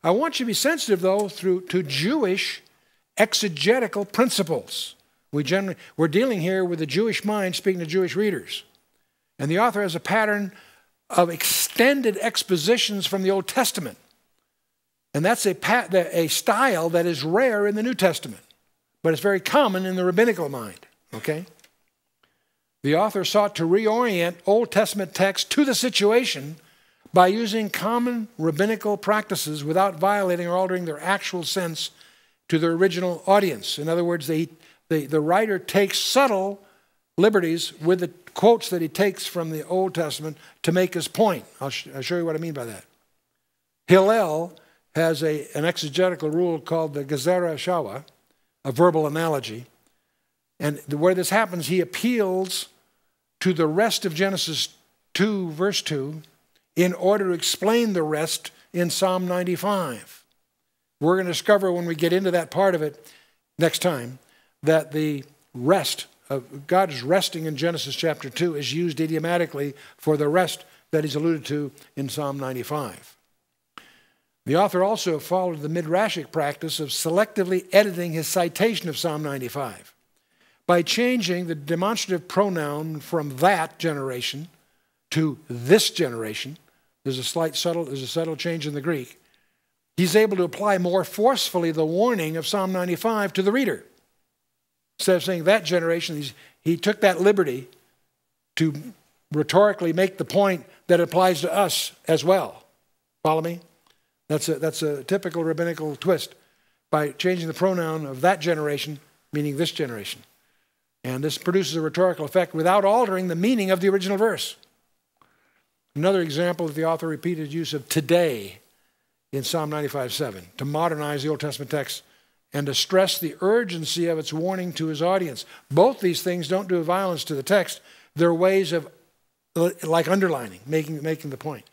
I want you to be sensitive, though, to Jewish exegetical principles. We're dealing here with the Jewish mind speaking to Jewish readers. And the author has a pattern of extended expositions from the Old Testament. And that's a style that is rare in the New Testament, but it's very common in the rabbinical mind, okay? The author sought to reorient Old Testament texts to the situation by using common rabbinical practices without violating or altering their actual sense to their original audience. In other words, the writer takes subtle liberties with the quotes that he takes from the Old Testament to make his point. I'll show you what I mean by that. Hillel has an exegetical rule called the Gezerah Shawa, a verbal analogy. And where this happens, he appeals to the rest of Genesis 2, verse 2, in order to explain the rest in Psalm 95. We're going to discover when we get into that part of it next time that the rest of God's resting in Genesis chapter 2 is used idiomatically for the rest that he's alluded to in Psalm 95. The author also followed the midrashic practice of selectively editing his citation of Psalm 95 by changing the demonstrative pronoun from that generation to this generation. There's a subtle change in the Greek. He's able to apply more forcefully the warning of Psalm 95 to the reader. Instead of saying that generation, he took that liberty to rhetorically make the point that applies to us as well. Follow me? That's a typical rabbinical twist by changing the pronoun of that generation, meaning this generation. And this produces a rhetorical effect without altering the meaning of the original verse. Another example of the author repeated use of today in Psalm 95:7 to modernize the Old Testament text and to stress the urgency of its warning to his audience. Both these things don't do violence to the text. They're ways of, like underlining, making the point.